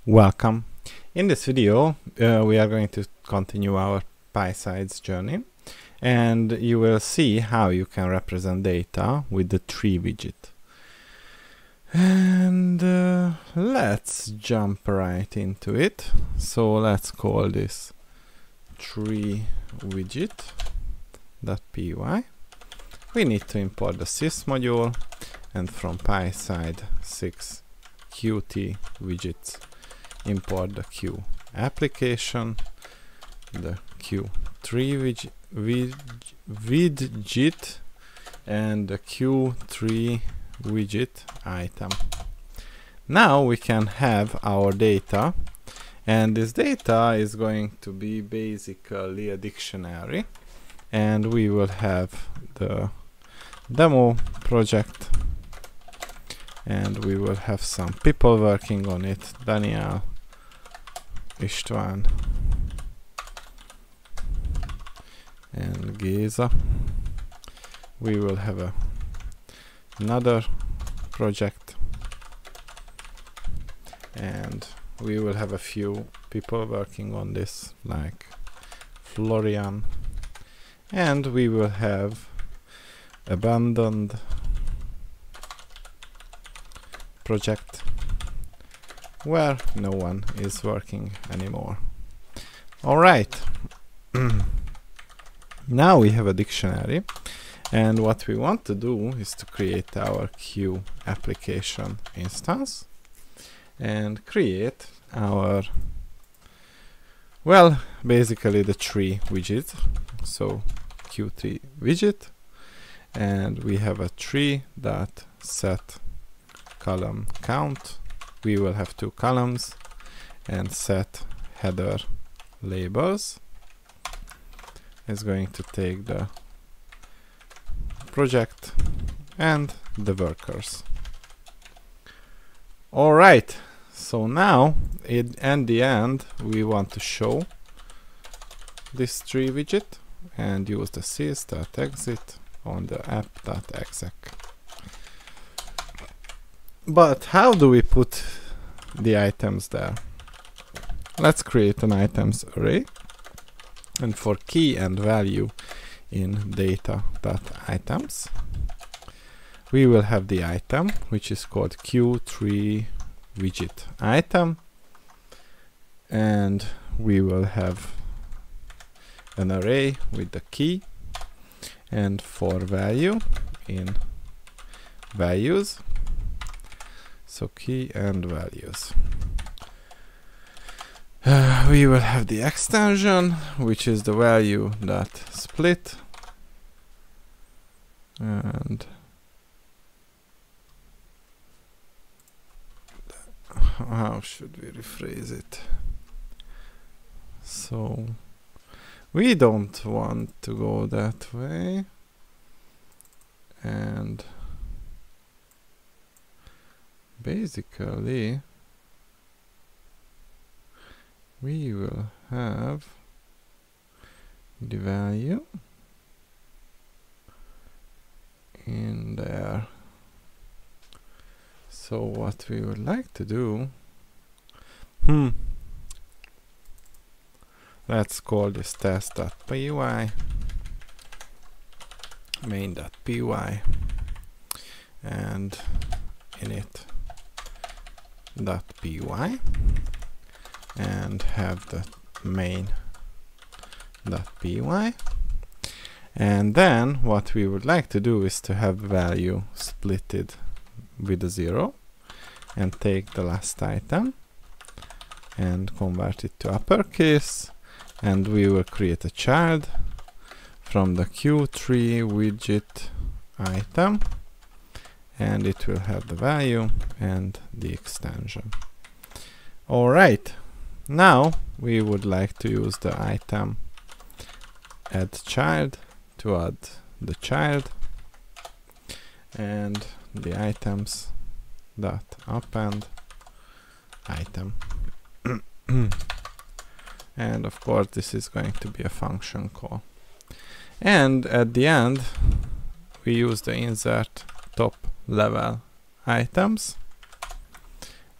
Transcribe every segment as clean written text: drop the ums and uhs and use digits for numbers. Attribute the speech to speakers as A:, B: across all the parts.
A: Welcome. In this video we are going to continue our PySide journey, and you will see how you can represent data with the tree widget. And let's jump right into it. So let's call this tree widget.py. We need to import the sys module, and from PySide6 Qt widgets import the Q application, the Q3 widget, and the Q3 widget item. Now we can have our data, and this data is going to be basically a dictionary, and we will have the demo project, and we will have some people working on it: Daniel, István, and Géza. We will have another project, and we will have a few people working on this, like Florian, and we will have abandoned project where no one is working anymore. Alright, now we have a dictionary, and what we want to do is to create our Q application instance and create our, well, basically the tree widget. So Q3 widget, and we have a tree that set column count. We will have 2 columns, and set header labels is going to take the project and the workers. Alright, so now in the end we want to show this tree widget and use the sys.exit on the app.exec. But how do we put the items there? Let's create an items array, and for key and value in data.items we will have the item, which is called Q3 widget item, and we will have an array with the key, and for value in values, so key and values. We will have the extension, which is the value that split, and how should we rephrase it? So we don't want to go that way, and basically we will have the value in there. So what we would like to do, let's call this test.py, main.py, and init.py, and have the main.py, and then what we would like to do is to have value splitted with a 0, and take the last item and convert it to uppercase, and we will create a child from the Q3 widget item, and it will have the value and the extension. Alright, now we would like to use the item add child to add the child, and the items dot append item. And of course this is going to be a function call, and at the end we use the insert top level items,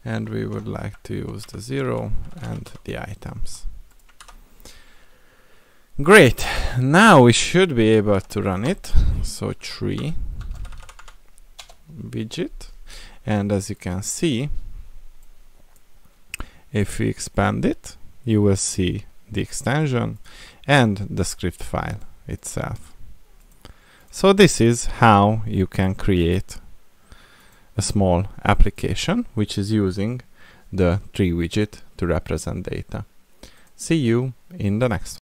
A: and we would like to use the 0 and the items. Great, now we should be able to run it. So Tree Widget, and as you can see, if we expand it, you will see the extension and the script file itself. So this is how you can create a small application which is using the Tree Widget to represent data. See you in the next one.